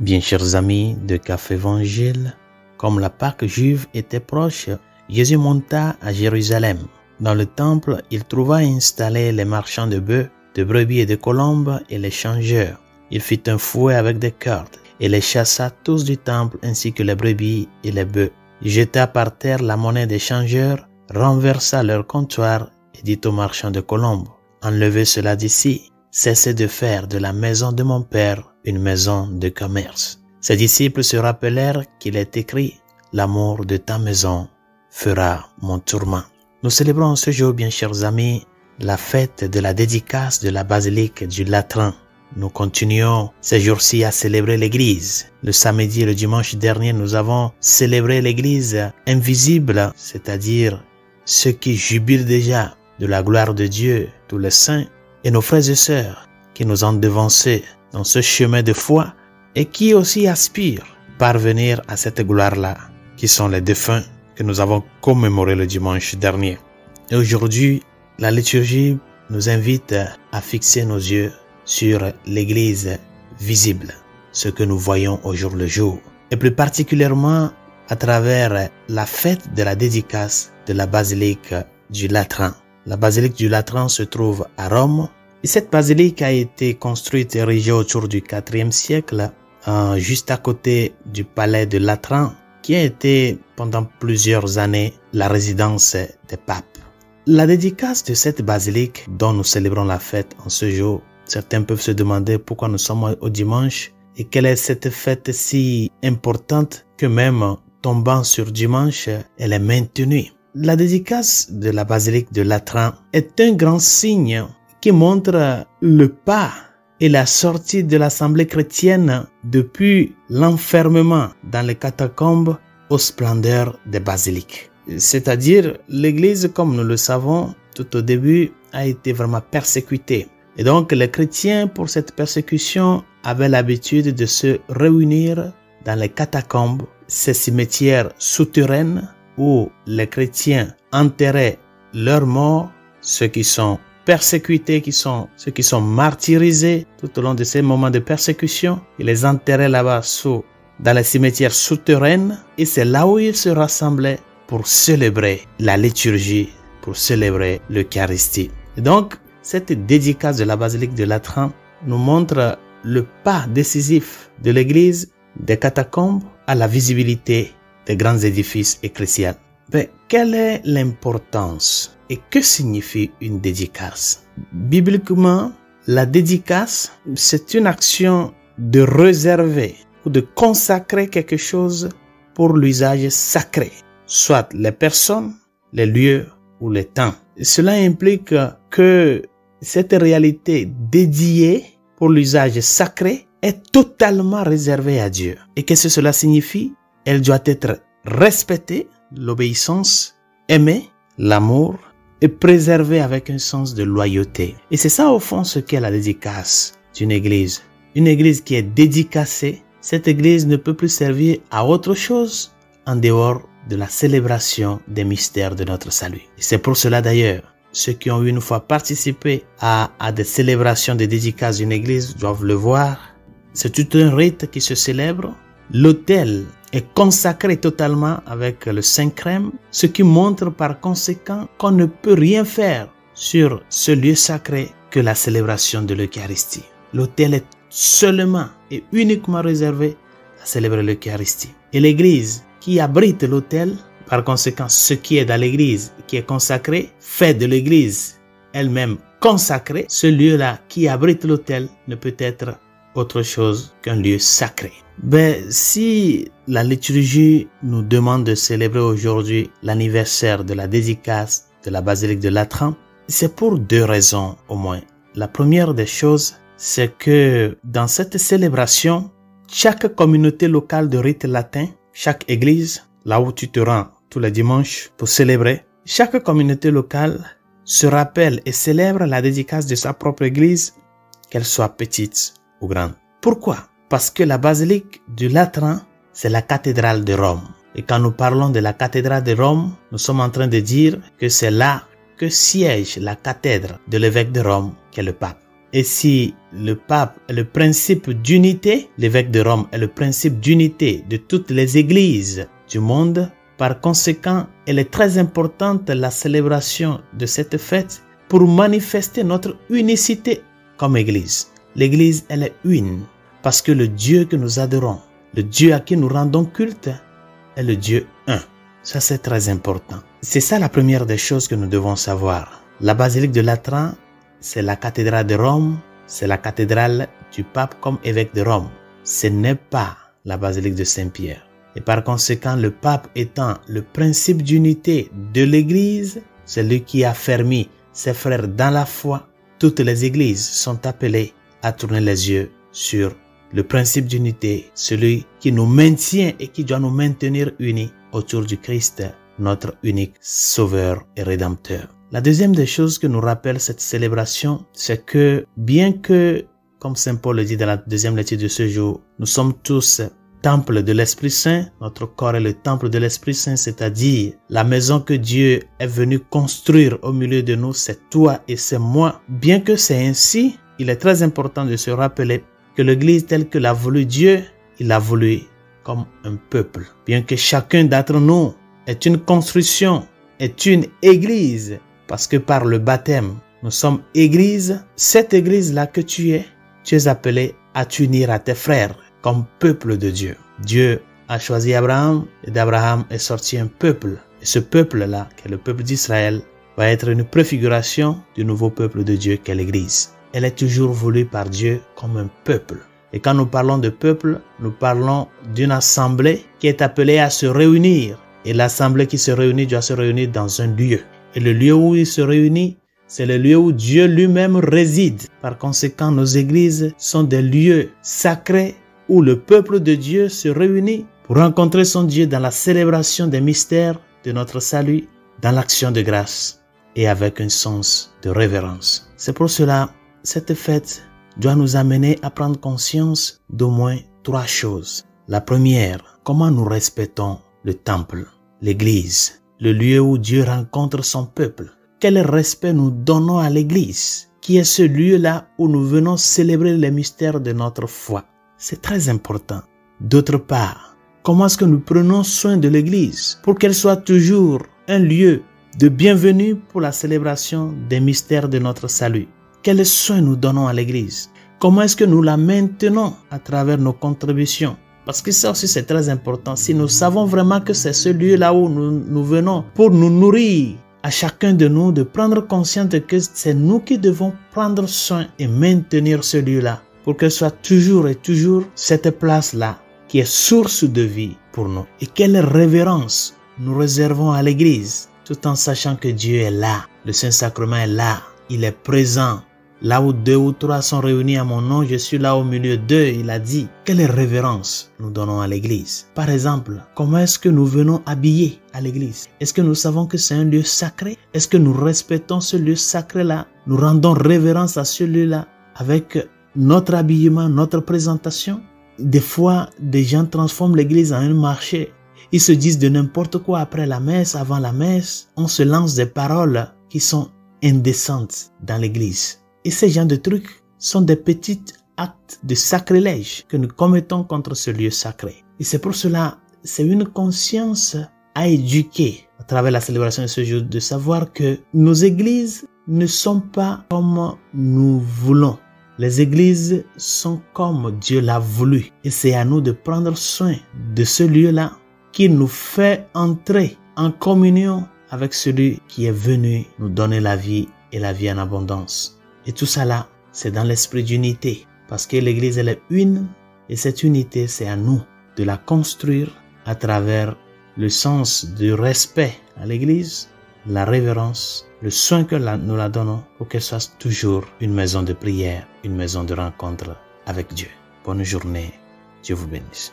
Bien chers amis de Café Évangile, comme la Pâque juive était proche, Jésus monta à Jérusalem. Dans le temple, il trouva installés les marchands de bœufs, de brebis et de colombes et les changeurs. Il fit un fouet avec des cordes et les chassa tous du temple ainsi que les brebis et les bœufs. Il jeta par terre la monnaie des changeurs, renversa leur comptoir et dit aux marchands de colombes: enlevez cela d'ici, cessez de faire de la maison de mon Père une maison de commerce. Ses disciples se rappelèrent qu'il est écrit: l'amour de ta maison fera mon tourment. Nous célébrons ce jour, bien chers amis, la fête de la dédicace de la basilique du Latran. Nous continuons ces jours-ci à célébrer l'église. Le samedi et le dimanche dernier, nous avons célébré l'église invisible, c'est-à-dire ceux qui jubilent déjà de la gloire de Dieu, tous les saints, et nos frères et sœurs qui nous ont devancés dans ce chemin de foi et qui aussi aspirent parvenir à cette gloire-là, qui sont les défunts que nous avons commémorés le dimanche dernier. Et aujourd'hui, la liturgie nous invite à fixer nos yeux sur l'église visible, ce que nous voyons au jour le jour, et plus particulièrement à travers la fête de la dédicace de la basilique du Latran. La basilique du Latran se trouve à Rome, et cette basilique a été construite et érigée autour du IVe siècle, juste à côté du palais de Latran, qui a été pendant plusieurs années la résidence des papes. La dédicace de cette basilique dont nous célébrons la fête en ce jour, certains peuvent se demander pourquoi nous sommes au dimanche et quelle est cette fête si importante que même tombant sur dimanche, elle est maintenue. La dédicace de la basilique de Latran est un grand signe qui montre le pas et la sortie de l'assemblée chrétienne depuis l'enfermement dans les catacombes aux splendeurs des basiliques. C'est-à-dire, l'Église, comme nous le savons, tout au début, a été vraiment persécutée. Et donc, les chrétiens, pour cette persécution, avaient l'habitude de se réunir dans les catacombes, ces cimetières souterraines où les chrétiens enterraient leurs morts, ceux qui sont persécutés, ceux qui sont martyrisés tout au long de ces moments de persécution. Ils les enterraient là-bas dans les cimetières souterraines, et c'est là où ils se rassemblaient pour célébrer la liturgie, pour célébrer l'Eucharistie. Et donc, cette dédicace de la basilique de Latran nous montre le pas décisif de l'Église des catacombes à la visibilité des grands édifices ecclésiaux. Mais quelle est l'importance et que signifie une dédicace? Bibliquement, la dédicace, c'est une action de réserver ou de consacrer quelque chose pour l'usage sacré, soit les personnes, les lieux ou les temps. Cela implique que cette réalité dédiée pour l'usage sacré est totalement réservée à Dieu. Et qu'est-ce que cela signifie? Elle doit être respectée, l'obéissance, aimée, l'amour, et préservée avec un sens de loyauté. Et c'est ça au fond ce qu'est la dédicace d'une église. Une église qui est dédicacée, cette église ne peut plus servir à autre chose en dehors de la célébration des mystères de notre salut. Et c'est pour cela d'ailleurs, ceux qui ont une fois participé à des célébrations de dédicaces d'une église doivent le voir. C'est tout un rite qui se célèbre. L'autel est consacré totalement avec le Saint-Crème, ce qui montre par conséquent qu'on ne peut rien faire sur ce lieu sacré que la célébration de l'Eucharistie. L'autel est seulement et uniquement réservé à célébrer l'Eucharistie. Et l'église qui abrite l'autel, par conséquent, ce qui est dans l'église, qui est consacré, fait de l'église elle-même consacrée. Ce lieu-là qui abrite l'autel ne peut être autre chose qu'un lieu sacré. Si la liturgie nous demande de célébrer aujourd'hui l'anniversaire de la dédicace de la basilique de Latran, c'est pour deux raisons au moins. La première des choses, c'est que dans cette célébration, chaque communauté locale de rite latin, chaque église, là où tu te rends tous les dimanches pour célébrer, chaque communauté locale se rappelle et célèbre la dédicace de sa propre église, qu'elle soit petite ou grande. Pourquoi? Parce que la basilique du Latran, c'est la cathédrale de Rome. Et quand nous parlons de la cathédrale de Rome, nous sommes en train de dire que c'est là que siège la cathèdre de l'évêque de Rome, qui est le pape. Et si le pape est le principe d'unité, l'évêque de Rome est le principe d'unité de toutes les églises du monde, par conséquent, elle est très importante la célébration de cette fête pour manifester notre unicité comme église. L'église, elle est une parce que le Dieu que nous adorons, le Dieu à qui nous rendons culte, est le Dieu un. Ça, c'est très important. C'est ça la première des choses que nous devons savoir. La basilique de Latran, c'est la cathédrale de Rome, c'est la cathédrale du pape comme évêque de Rome. Ce n'est pas la basilique de Saint-Pierre. Et par conséquent, le pape étant le principe d'unité de l'église, c'est lui qui a fermé ses frères dans la foi. Toutes les églises sont appelées à tourner les yeux sur le principe d'unité, celui qui nous maintient et qui doit nous maintenir unis autour du Christ, notre unique sauveur et rédempteur. La deuxième des choses que nous rappelle cette célébration, c'est que bien que, comme Saint Paul le dit dans la deuxième lecture de ce jour, nous sommes tous temple de l'Esprit Saint, notre corps est le temple de l'Esprit Saint, c'est-à-dire la maison que Dieu est venu construire au milieu de nous, c'est toi et c'est moi. Bien que c'est ainsi, il est très important de se rappeler que l'Église telle que l'a voulu Dieu, il l'a voulu comme un peuple. Bien que chacun d'entre nous est une construction, est une Église, parce que par le baptême, nous sommes Église, cette Église-là que tu es appelé à t'unir à tes frères comme peuple de Dieu. Dieu a choisi Abraham et d'Abraham est sorti un peuple. Et ce peuple-là, qui est le peuple d'Israël, va être une préfiguration du nouveau peuple de Dieu qu'est l'Église. Elle est toujours voulue par Dieu comme un peuple. Et quand nous parlons de peuple, nous parlons d'une assemblée qui est appelée à se réunir. Et l'assemblée qui se réunit doit se réunir dans un lieu. Et le lieu où il se réunit, c'est le lieu où Dieu lui-même réside. Par conséquent, nos églises sont des lieux sacrés où le peuple de Dieu se réunit pour rencontrer son Dieu dans la célébration des mystères de notre salut, dans l'action de grâce et avec un sens de révérence. C'est pour cela, cette fête doit nous amener à prendre conscience d'au moins 3 choses. La première, comment nous respectons le temple, l'église, le lieu où Dieu rencontre son peuple. Quel respect nous donnons à l'église, qui est ce lieu-là où nous venons célébrer les mystères de notre foi. C'est très important. D'autre part, comment est-ce que nous prenons soin de l'église pour qu'elle soit toujours un lieu de bienvenue pour la célébration des mystères de notre salut? Quels soins nous donnons à l'église? Comment est-ce que nous la maintenons à travers nos contributions? Parce que ça aussi c'est très important. Si nous savons vraiment que c'est ce lieu-là où nous venons pour nous nourrir, à chacun de nous de prendre conscience que c'est nous qui devons prendre soin et maintenir ce lieu-là pour que soit toujours et toujours cette place-là qui est source de vie pour nous. Et quelle révérence nous réservons à l'église, tout en sachant que Dieu est là, le Saint-Sacrement est là, il est présent. Là où 2 ou 3 sont réunis à mon nom, je suis là au milieu d'eux, il a dit. Quelle révérence nous donnons à l'église? Par exemple, comment est-ce que nous venons habillés à l'église? Est-ce que nous savons que c'est un lieu sacré? Est-ce que nous respectons ce lieu sacré-là? Nous rendons révérence à ce lieu-là avec notre habillement, notre présentation? Des fois, des gens transforment l'église en un marché. Ils se disent de n'importe quoi après la messe, avant la messe. On se lance des paroles qui sont indécentes dans l'église. Et ces genres de trucs sont des petits actes de sacrilège que nous commettons contre ce lieu sacré. Et c'est pour cela, c'est une conscience à éduquer à travers la célébration de ce jour, de savoir que nos églises ne sont pas comme nous voulons. Les églises sont comme Dieu l'a voulu. Et c'est à nous de prendre soin de ce lieu-là qui nous fait entrer en communion avec celui qui est venu nous donner la vie et la vie en abondance. Et tout ça là, c'est dans l'esprit d'unité. Parce que l'église, elle est une. Et cette unité, c'est à nous de la construire à travers le sens du respect à l'église, la révérence, le soin que nous la donnons pour qu'elle soit toujours une maison de prière, une maison de rencontre avec Dieu. Bonne journée. Dieu vous bénisse.